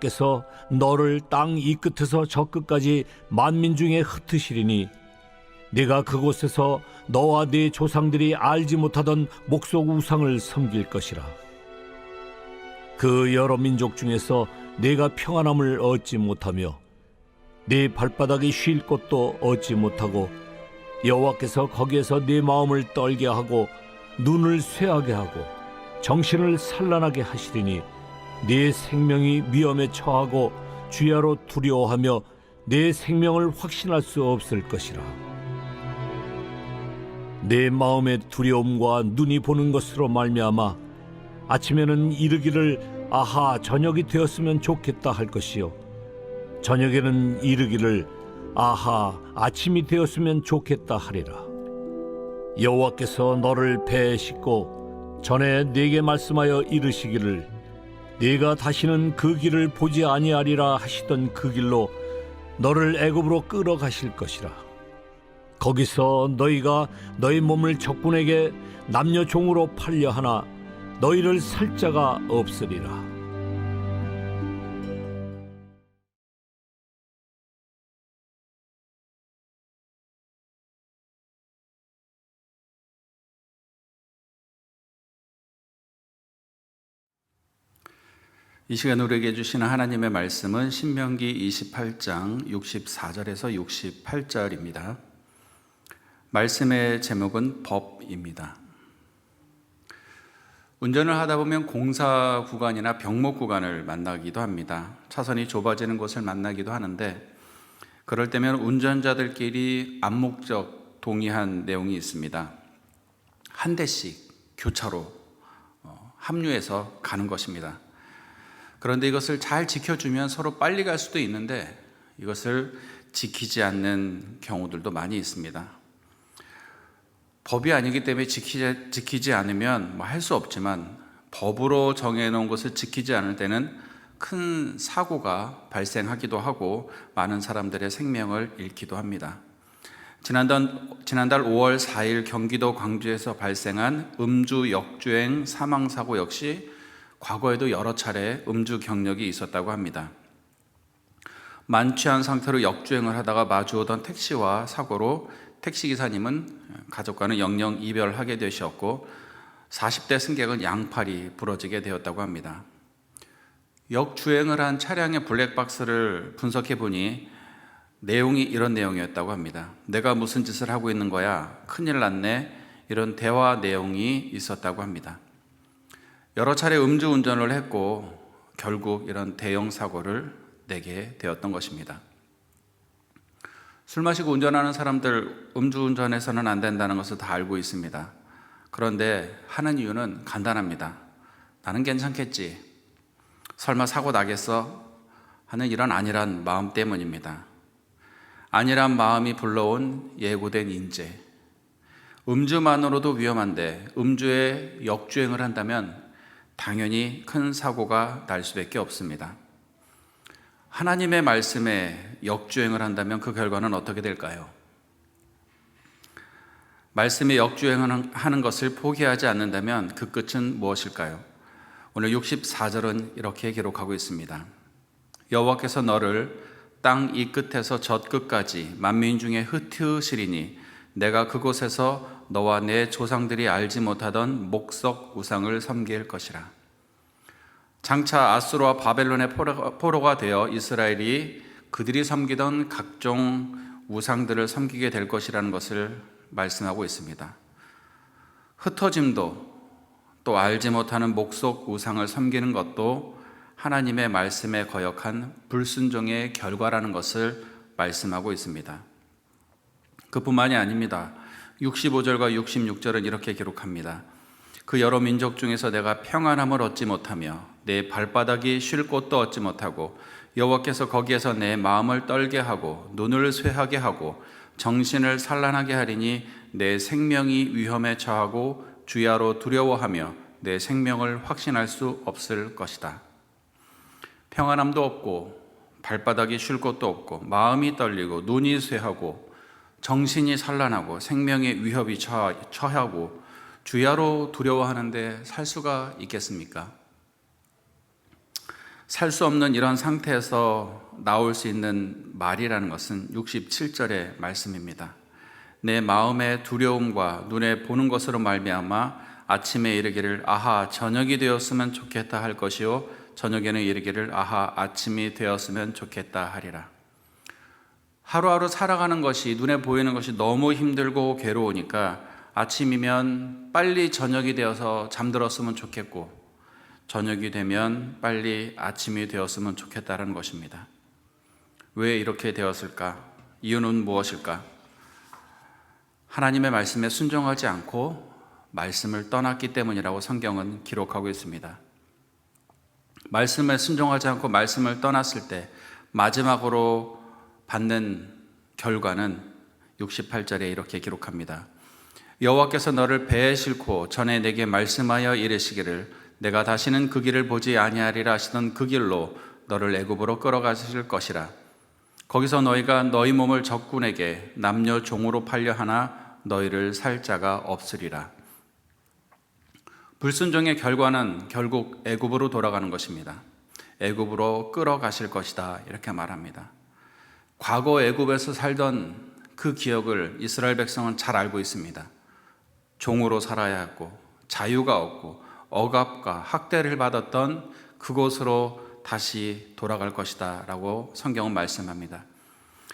여호와께서 너를 땅 이 끝에서 저 끝까지 만민 중에 흩으시리니 네가 그곳에서 너와 네 조상들이 알지 못하던 목석 우상을 섬길 것이라. 그 여러 민족 중에서 네가 평안함을 얻지 못하며 네 발바닥이 쉴 곳도 얻지 못하고 여호와께서 거기에서 네 마음을 떨게 하고 눈을 쇠하게 하고 정신을 산란하게 하시리니 네 생명이 위험에 처하고 주야로 두려워하며 네 생명을 확신할 수 없을 것이라. 내 마음의 두려움과 눈이 보는 것으로 말미암아 아침에는 이르기를 아하 저녁이 되었으면 좋겠다 할 것이요 저녁에는 이르기를 아하 아침이 되었으면 좋겠다 하리라. 여호와께서 너를 배에 싣고 전에 네게 말씀하여 이르시기를 네가 다시는 그 길을 보지 아니하리라 하시던 그 길로 너를 애굽으로 끌어가실 것이라. 거기서 너희가 너희 몸을 적군에게 남녀 종으로 팔려 하나 너희를 살 자가 없으리라. 이 시간 우리에게 주시는 하나님의 말씀은 신명기 28장 64절에서 68절입니다. 말씀의 제목은 법입니다. 운전을 하다 보면 공사 구간이나 병목 구간을 만나기도 합니다. 차선이 좁아지는 곳을 만나기도 하는데 그럴 때면 운전자들끼리 암묵적 동의한 내용이 있습니다. 한 대씩 교차로 합류해서 가는 것입니다. 그런데 이것을 잘 지켜주면 서로 빨리 갈 수도 있는데 이것을 지키지 않는 경우들도 많이 있습니다. 법이 아니기 때문에 지키지 않으면 할 수 없지만 법으로 정해놓은 것을 지키지 않을 때는 큰 사고가 발생하기도 하고 많은 사람들의 생명을 잃기도 합니다. 지난달 5월 4일 경기도 광주에서 발생한 음주 역주행 사망사고 역시 과거에도 여러 차례 음주 경력이 있었다고 합니다. 만취한 상태로 역주행을 하다가 마주오던 택시와 사고로 택시기사님은 가족과는 영영 이별하게 되셨고 40대 승객은 양팔이 부러지게 되었다고 합니다. 역주행을 한 차량의 블랙박스를 분석해 보니 내용이 이런 내용이었다고 합니다. 내가 무슨 짓을 하고 있는 거야? 큰일 났네. 이런 대화 내용이 있었다고 합니다. 여러 차례 음주운전을 했고 결국 이런 대형 사고를 내게 되었던 것입니다. 술 마시고 운전하는 사람들 음주운전해서는 안 된다는 것을 다 알고 있습니다. 그런데 하는 이유는 간단합니다. 나는 괜찮겠지. 설마 사고 나겠어? 하는 이런 안일한 마음 때문입니다. 안일한 마음이 불러온 예고된 인재. 음주만으로도 위험한데 음주에 역주행을 한다면 당연히 큰 사고가 날 수밖에 없습니다. 하나님의 말씀에 역주행을 한다면 그 결과는 어떻게 될까요? 말씀에 역주행하는 것을 포기하지 않는다면 그 끝은 무엇일까요? 오늘 64절은 이렇게 기록하고 있습니다. 여호와께서 너를 땅 이 끝에서 저 끝까지 만민 중에 흩으시리니 내가 그곳에서 너와 내 조상들이 알지 못하던 목석 우상을 섬길 것이라. 장차 아수르와 바벨론의 포로가 되어 이스라엘이 그들이 섬기던 각종 우상들을 섬기게 될 것이라는 것을 말씀하고 있습니다. 흩어짐도 또 알지 못하는 목석 우상을 섬기는 것도 하나님의 말씀에 거역한 불순종의 결과라는 것을 말씀하고 있습니다. 그뿐만이 아닙니다. 65절과 66절은 이렇게 기록합니다. 그 여러 민족 중에서 내가 평안함을 얻지 못하며 내 발바닥이 쉴 곳도 얻지 못하고 여호와께서 거기에서 내 마음을 떨게 하고 눈을 쇠하게 하고 정신을 산란하게 하리니 내 생명이 위험에 처하고 주야로 두려워하며 내 생명을 확신할 수 없을 것이다. 평안함도 없고 발바닥이 쉴 곳도 없고 마음이 떨리고 눈이 쇠하고 정신이 산란하고 생명의 위협이 처하고 주야로 두려워하는데 살 수가 있겠습니까? 살 수 없는 이런 상태에서 나올 수 있는 말이라는 것은 67절의 말씀입니다. 내 마음의 두려움과 눈에 보는 것으로 말미암아 아침에 이르기를 아하 저녁이 되었으면 좋겠다 할 것이요 저녁에는 이르기를 아하 아침이 되었으면 좋겠다 하리라. 하루하루 살아가는 것이 눈에 보이는 것이 너무 힘들고 괴로우니까 아침이면 빨리 저녁이 되어서 잠들었으면 좋겠고 저녁이 되면 빨리 아침이 되었으면 좋겠다는 것입니다. 왜 이렇게 되었을까? 이유는 무엇일까? 하나님의 말씀에 순종하지 않고 말씀을 떠났기 때문이라고 성경은 기록하고 있습니다. 말씀에 순종하지 않고 말씀을 떠났을 때 마지막으로 받는 결과는 68절에 이렇게 기록합니다. 여호와께서 너를 배에 싣고 전에 내게 말씀하여 이르시기를 내가 다시는 그 길을 보지 아니하리라 하시던 그 길로 너를 애굽으로 끌어가실 것이라. 거기서 너희가 너희 몸을 적군에게 남녀 종으로 팔려 하나 너희를 살 자가 없으리라. 불순종의 결과는 결국 애굽으로 돌아가는 것입니다. 애굽으로 끌어가실 것이다 이렇게 말합니다. 과거 애굽에서 살던 그 기억을 이스라엘 백성은 잘 알고 있습니다. 종으로 살아야 했고 자유가 없고 억압과 학대를 받았던 그곳으로 다시 돌아갈 것이다 라고 성경은 말씀합니다.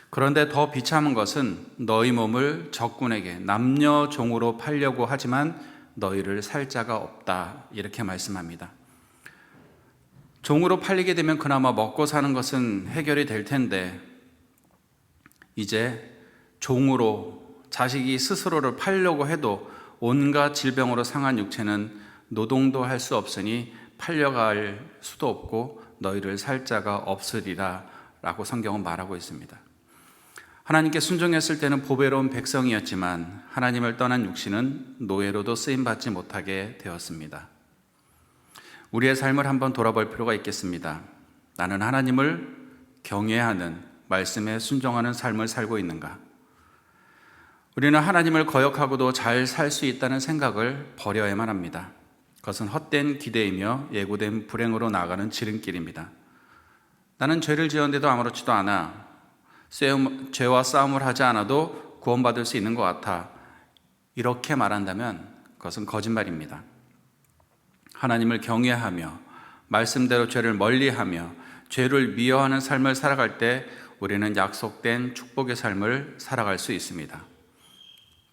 그런데 더 비참한 것은 너희 몸을 적군에게 남녀 종으로 팔려고 하지만 너희를 살 자가 없다 이렇게 말씀합니다. 종으로 팔리게 되면 그나마 먹고 사는 것은 해결이 될 텐데 이제 종으로 자식이 스스로를 팔려고 해도 온갖 질병으로 상한 육체는 노동도 할 수 없으니 팔려갈 수도 없고 너희를 살 자가 없으리라 라고 성경은 말하고 있습니다. 하나님께 순종했을 때는 보배로운 백성이었지만 하나님을 떠난 육신은 노예로도 쓰임받지 못하게 되었습니다. 우리의 삶을 한번 돌아볼 필요가 있겠습니다. 나는 하나님을 경외하는 말씀에 순종하는 삶을 살고 있는가? 우리는 하나님을 거역하고도 잘 살 수 있다는 생각을 버려야만 합니다. 그것은 헛된 기대이며 예고된 불행으로 나아가는 지름길입니다. 나는 죄를 지었는데도 아무렇지도 않아. 죄와 싸움을 하지 않아도 구원받을 수 있는 것 같아. 이렇게 말한다면 그것은 거짓말입니다. 하나님을 경외하며 말씀대로 죄를 멀리하며 죄를 미워하는 삶을 살아갈 때 우리는 약속된 축복의 삶을 살아갈 수 있습니다.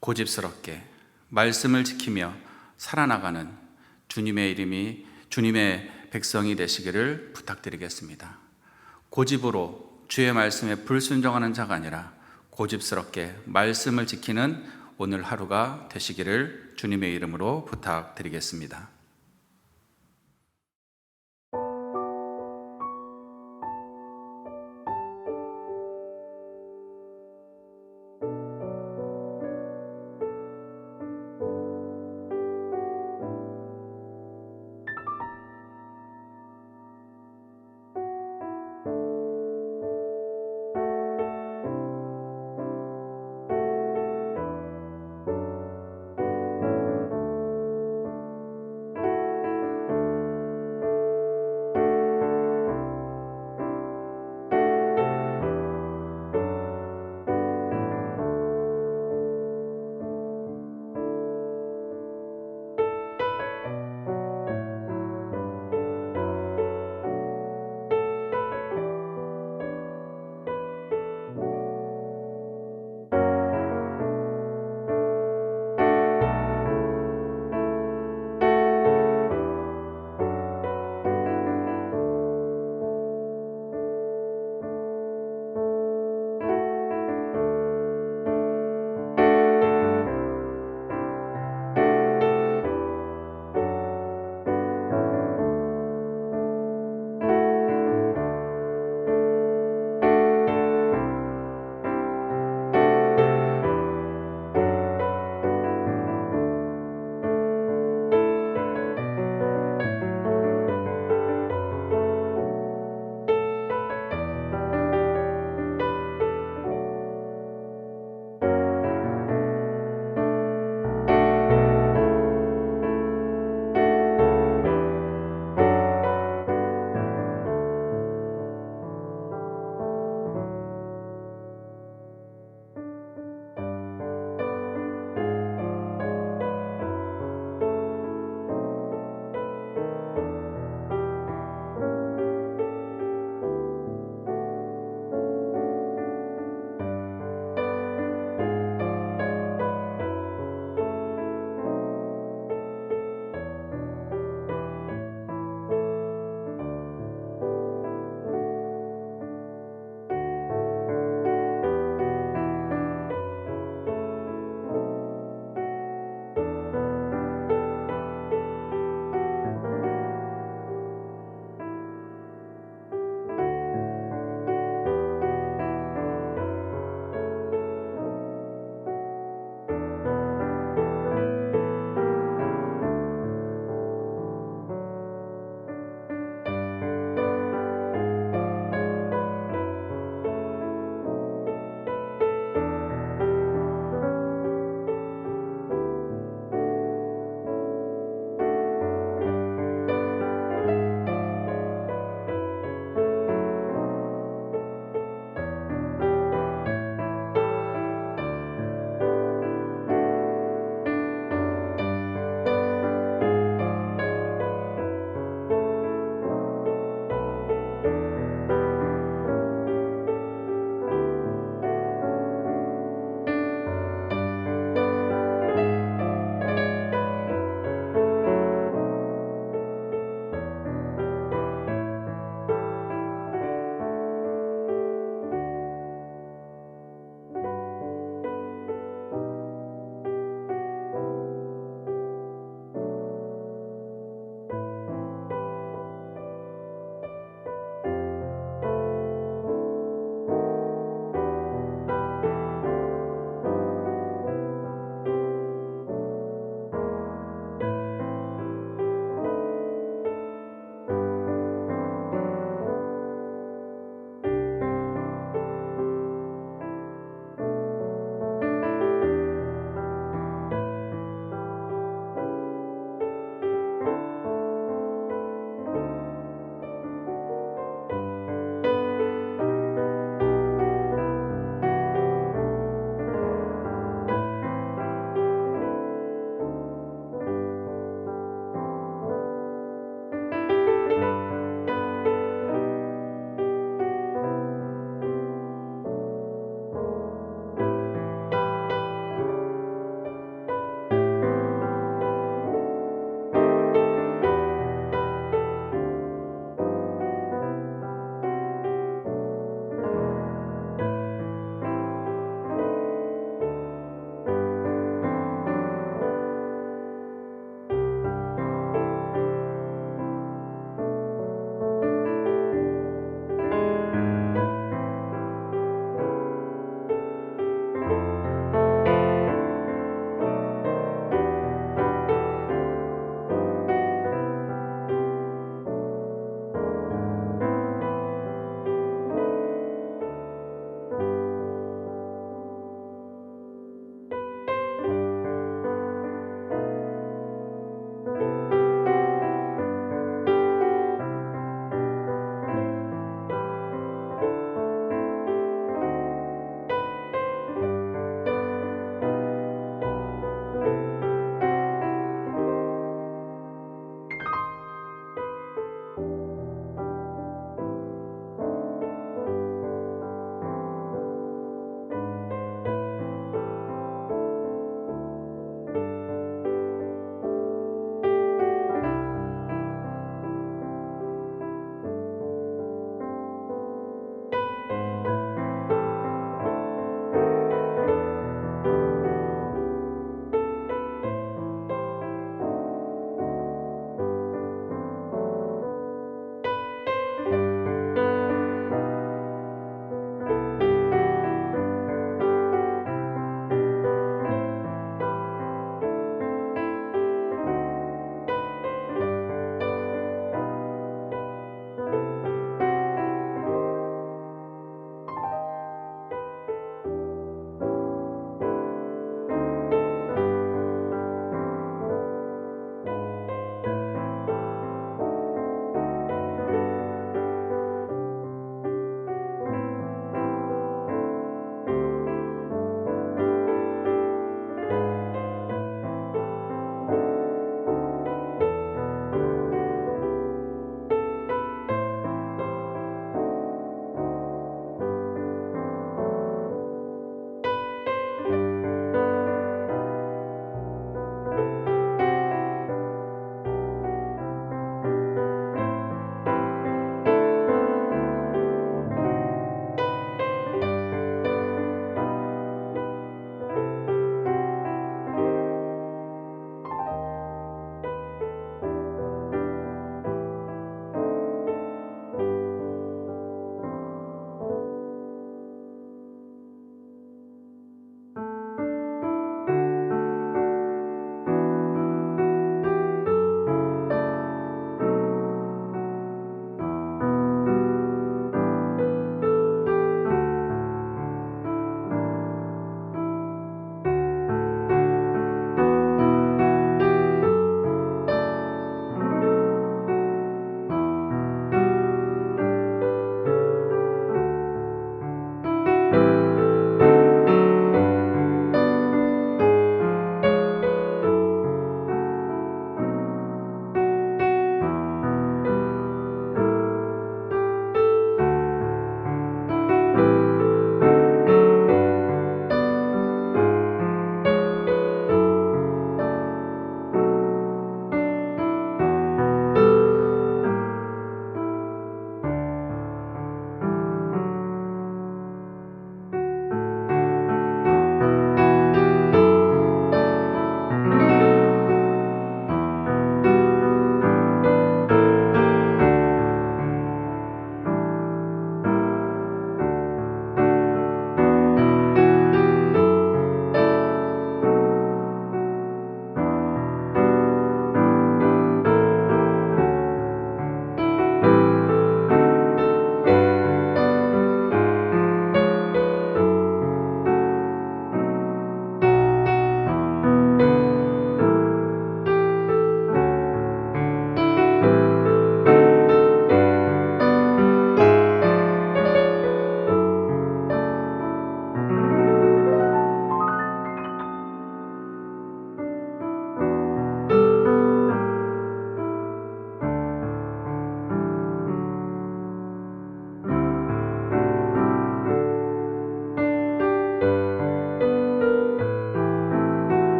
고집스럽게 말씀을 지키며 살아나가는 주님의 백성이 되시기를 부탁드리겠습니다. 고집으로 주의 말씀에 불순종하는 자가 아니라 고집스럽게 말씀을 지키는 오늘 하루가 되시기를 주님의 이름으로 부탁드리겠습니다.